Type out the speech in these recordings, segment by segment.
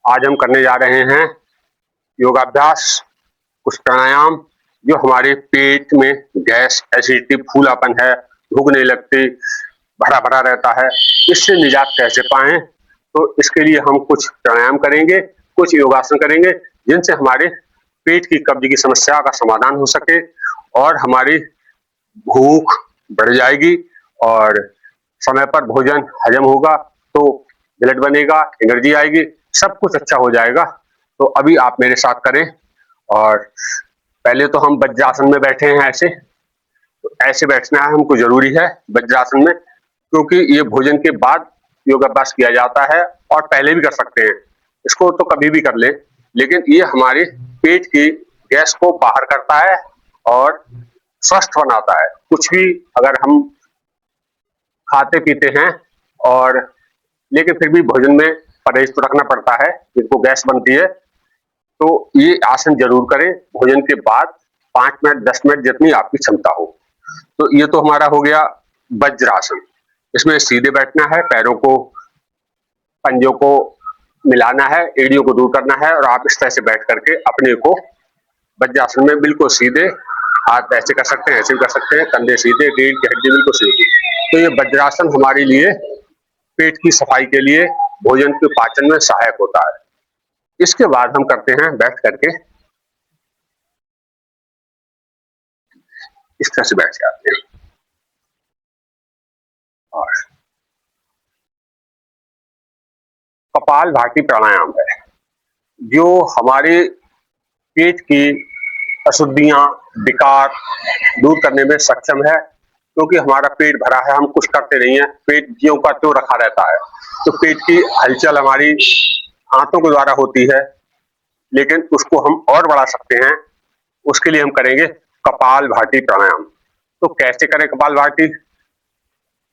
आज हम करने जा रहे हैं योगाभ्यास, कुछ प्राणायाम जो हमारे पेट में गैस, एसिडिटी, फूलापन है, भूख नहीं लगती, भरा-भरा रहता है, इससे निजात कैसे पाएँ? तो इसके लिए हम कुछ प्राणायाम करेंगे, कुछ योगासन करेंगे, जिनसे हमारे पेट की कब्ज़ की समस्या का समाधान हो सके और हमारी भूख बढ़ जाएगी और समय पर भोजन हजम होगा, तो ब्लड बनेगा, एनर्जी आएगी, सब कुछ अच्छा हो जाएगा। तो अभी आप मेरे साथ करें और पहले तो हम वज्रासन में बैठे हैं ऐसे, तो ऐसे बैठना है हमको ज़रूरी है वज्रासन में, क्योंकि ये भोजन के बाद योगाभ्यास किया जाता है और पहले भी कर सकते हैं। इसको तो कभी भी कर लें, लेकिन ये हमारे पेट की गैस को बाहर करता है और स्वस्थ बनाता है। कुछ भी अगर हम खाते-पीते हैं और लेकिन फिर भी भोजन में परहेज़ तो रखना पड़ता है, जिनको गैस बनती है, तो ये आसन ज़रूर करें भोजन के बाद 5 मिनट, 10 मिनट जितनी आपकी क्षमता हो। तो ये तो हमारा हो गया वज्रासन। इसमें सीधे बैठना है, पैरों को, पंजों को मिलाना है, एड़ियों को दूर करना है और आप इस तरह से बैठ करके अपने को वज्रासन में बिल्कुल सीधे, हाथ ऐसे कर सकते हैं, ऐसे भी कर सकते हैं, कंधे सीधे, रीढ़ की हड्डी बिल्कुल सीधी। तो ये वज्रासन हमारे लिए पेट की सफाई के लिए, भोजन के पाचन में सहायक होता है। इसके बाद हम करते हैं बैठ करके इस तरह से बैठ जाते हैं और कपालभाति प्राणायाम है, जो हमारे पेट की अशुद्धियाँ, विकार दूर करने में सक्षम है, क्योंकि हमारा पेट भरा है, हम कुछ करते नहीं हैं, पेट ज्यों का त्यों रखा रहता है। तो पेट की हलचल हमारी आंतों के द्वारा होती है, लेकिन उसको हम और बढ़ा सकते हैं, उसके लिए हम करेंगे कपालभाति प्राणायाम। तो कैसे करें कपालभाति?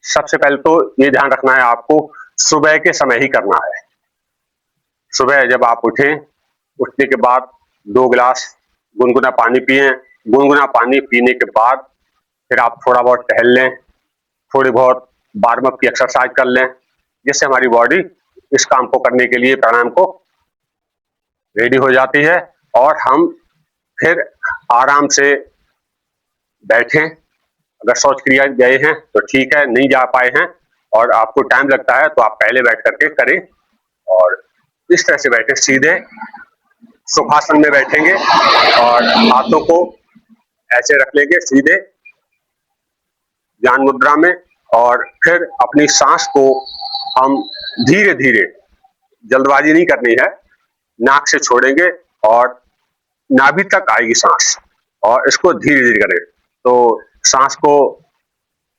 सबसे पहले तो ये ध्यान रखना है आपको, सुबह के समय ही करना है। सुबह जब आप उठें, उठने के बाद 2 गिलास गुनगुना पानी पिएँ, गुनगुना पानी पीने के बाद फिर आप थोड़ा बहुत टहल लें, थोड़ी बहुत वार्म अप की एक्सरसाइज कर लें, जिससे हमारी बॉडी इस काम को करने के लिए प्राणायाम को रेडी हो जाती है और हम फिर आराम से बैठें। अगर शौच क्रिया गए हैं तो ठीक है, नहीं जा पाए हैं और आपको टाइम लगता है तो आप पहले बैठ करके करें और इस तरह से बैठे सीधे सुखासन में बैठेंगे और हाथों को ऐसे रख लेंगे सीधे ध्यान मुद्रा में और फिर अपनी सांस को हम धीरे-धीरे, जल्दबाजी नहीं करनी है, नाक से छोड़ेंगे और नाभि तक आएगी सांस और इसको धीरे-धीरे करें। तो सांस को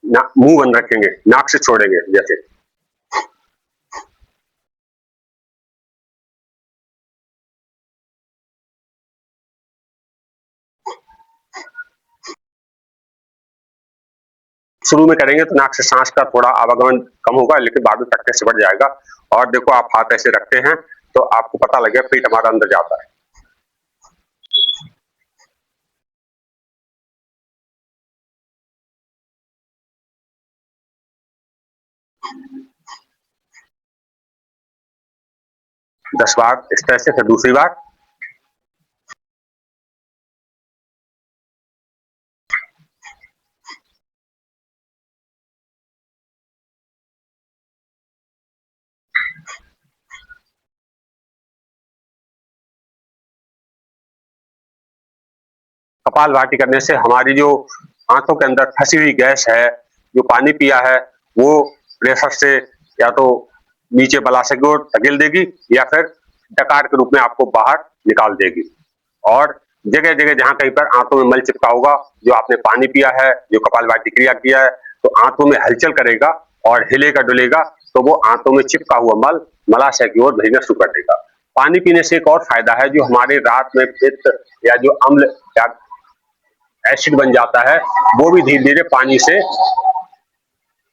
मुंह बंद रखेंगे, नाक से छोड़ेंगे जैसे। शुरू में करेंगे तो नाक से सांस का थोड़ा आवागमन कम होगा, लेकिन बाद में प्रैक्टिस से बढ़ जाएगा। और देखो आप हाथ ऐसे रखते हैं तो आपको पता लगेगा पेट हमारा अंदर जाता है। दस बार इस तरह से, फिर दूसरी बार। कपालभाति करने से हमारी जो आंतों के अंदर फंसी हुई गैस है, जो पानी पिया है, वो प्रेशर से या तो नीचे बलाशय की ओर धकेल देगी या फिर डकार के रूप में आपको बाहर निकाल देगी। और जगह-जगह जहाँ कहीं पर आंतों में मल चिपका होगा, जो आपने पानी पिया है, जो कपालभाति क्रिया किया है, तो आंतों में हलचल करेगा और हिलेगा-डुलेगा, तो वो आंतों में चिपका हुआ मल मलाशय की ओर भेजना शुरू कर देगा। पानी पीने से एक और फायदा है, जो हमारे रात में पित्त या जो अम्ल या एसिड बन जाता है, वो भी धीरे-धीरे पानी से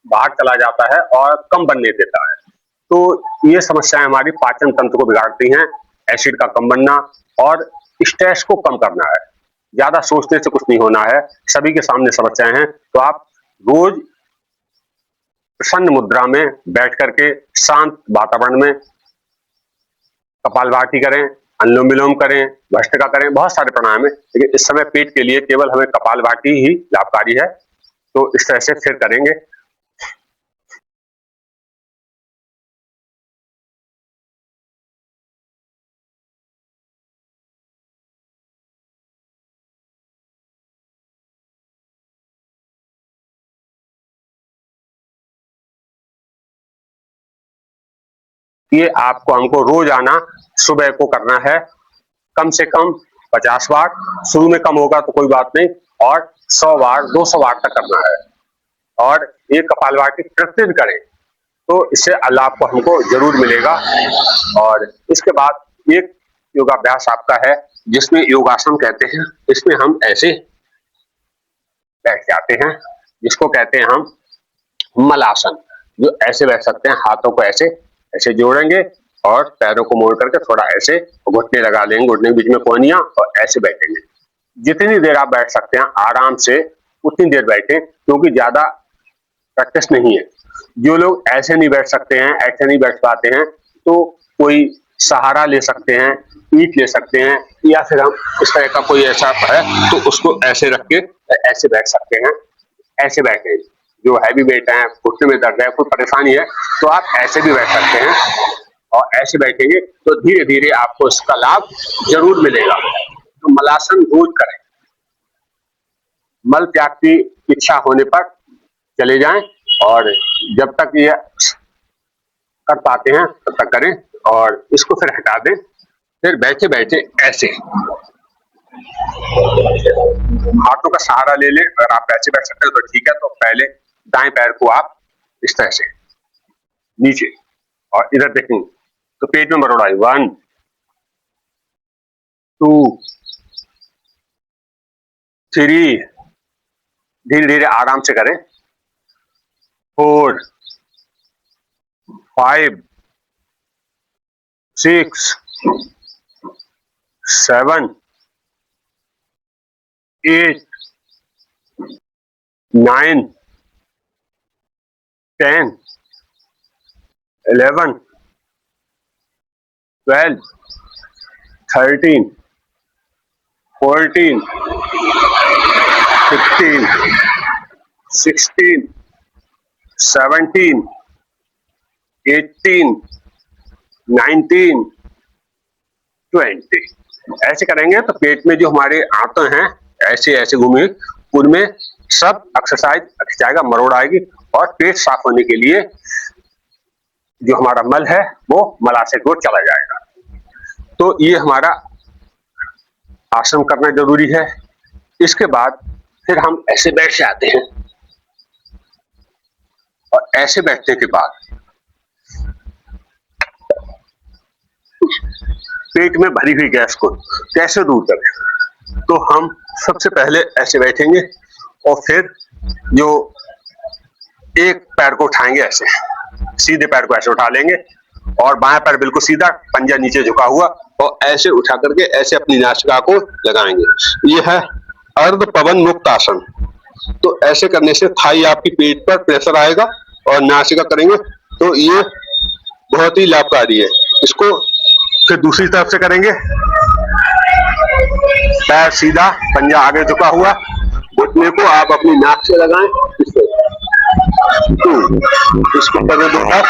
बाहर चला जाता है और कम बनने देता है। तो ये समस्याएँ हमारी पाचन तंत्र को बिगाड़ती हैं, एसिड का कम बनना और स्ट्रेस को कम करना है। ज़्यादा सोचने से कुछ नहीं होना है, सभी के सामने समस्याएँ हैं, तो आप रोज़ प्रसन्न मुद्रा में बैठ कर के शांत वातावरण में कपालभाति करें, अनुलोम विलोम करें, भस्त्रिका करें, बहुत सारे प्राणायाम है, लेकिन इस समय पेट के लिए केवल हमें कपालभाति ही लाभकारी है। तो इस तरह से फिर करेंगे। ये आपको हमको रोजाना सुबह को करना है, कम से कम 50 बार। शुरू में कम होगा तो कोई बात नहीं, और 100 बार 200 बार तक करना है। और ये कपालभाति प्रतिदिन करें तो इससे लाभ को हमको जरूर मिलेगा। और इसके बाद एक योगाभ्यास आपका है जिसमें योगासन कहते हैं। इसमें हम ऐसे बैठ जाते हैं, जिसको कहते हैं हम मलासन। जो ऐसे बैठ सकते हैं, हाथों को ऐसे ऐसे जोड़ेंगे और पैरों को मोड़ करके थोड़ा ऐसे घुटने लगा लेंगे, घुटने के बीच में कोहनियां, और ऐसे बैठेंगे। जितनी देर आप बैठ सकते हैं आराम से उतनी देर बैठे, क्योंकि ज्यादा प्रैक्टिस नहीं है। जो लोग ऐसे नहीं बैठ सकते हैं, ऐसे नहीं बैठ पाते हैं, तो कोई सहारा ले सकते हैं, ईंट ले सकते हैं, या फिर हम इस तरह का कोई ऐसा है तो उसको ऐसे रख के ऐसे बैठ सकते हैं। ऐसे बैठे, जो हैवी वेट है, घुटने में दर्द है, कोई परेशानी है, तो आप ऐसे भी बैठ सकते हैं। और ऐसे बैठेंगे तो धीरे धीरे आपको इसका लाभ जरूर मिलेगा। तो मलासन रोज करें। मल त्याग की इच्छा होने पर चले जाएं, और जब तक ये कर पाते हैं तब तक करें, और इसको फिर हटा दें। फिर बैठे बैठे ऐसे हाथों का सहारा ले लें। अगर आप ऐसे बैठ सकते हो तो ठीक है। तो पहले दाएं पैर को आप इस तरह से नीचे और इधर देखेंगे तो पेट में मरोड़ाई। 1 2 3, धीरे धीरे आराम से करें। 4 5 6 7 8 9 10 11 12 13 14 15 16 17 18 19 20। ऐसे करेंगे तो पेट में जो हमारे आंत हैं ऐसे ऐसे घूमे, उनमें सब एक्सरसाइज जाएगा, मरोड़ आएगी, और पेट साफ होने के लिए जो हमारा मल है वो मलाशय को चला जाएगा। तो ये हमारा आसन करना जरूरी है। इसके बाद फिर हम ऐसे बैठ जाते हैं, और ऐसे बैठने के बाद पेट में भरी हुई गैस को कैसे दूर करें। तो हम सबसे पहले ऐसे बैठेंगे, और फिर जो एक पैर को उठाएंगे, ऐसे सीधे पैर को ऐसे उठा लेंगे, और बाएं पैर बिल्कुल सीधा, पंजा नीचे झुका हुआ, और ऐसे उठा करके ऐसे अपनी नासिका को लगाएंगे। यह है अर्ध पवन मुक्त आसन। तो ऐसे करने से थाई आपकी पेट पर प्रेशर आएगा और नासिका करेंगे तो ये बहुत ही लाभकारी है। इसको फिर दूसरी तरफ से करेंगे। पैर सीधा, पंजा आगे झुका हुआ, घुटने को आप अपनी नाक से लगाएं। इसको करें 2 बार।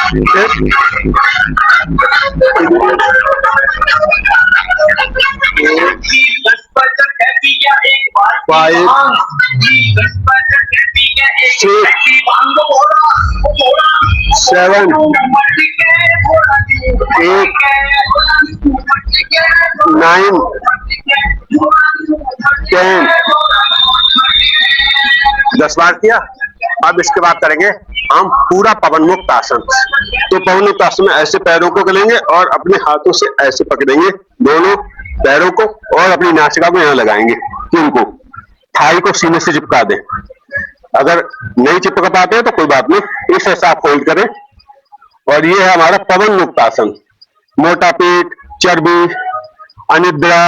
सेवन 8 9 10 10 बार किया। अब इसके बाद करेंगे हम पूरा पवन मुक्त आसन। तो पवन मुक्त आसन में ऐसे पैरों को करेंगे और अपने हाथों से ऐसे पकड़ेंगे दोनों पैरों को, और अपनी नासिका को यहाँ लगाएंगे। इनको थाई को सीने से चिपका दें। अगर नहीं चिपका पाते हैं तो कोई बात नहीं, इस तरह से आप होल्ड करें। और ये है हमारा पवन मुक्त आसन। मोटा पेट, चर्बी, अनिद्रा,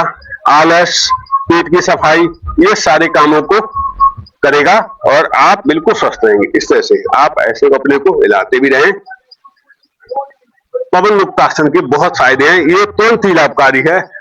आलस, पेट की सफाई, ये सारे कामों को करेगा और आप बिल्कुल स्वस्थ रहेंगे। इस तरह से आप ऐसे अपने को हिलाते भी रहें। पवन मुक्तासन के बहुत फायदे हैं। ये तुरंत ही लाभकारी है।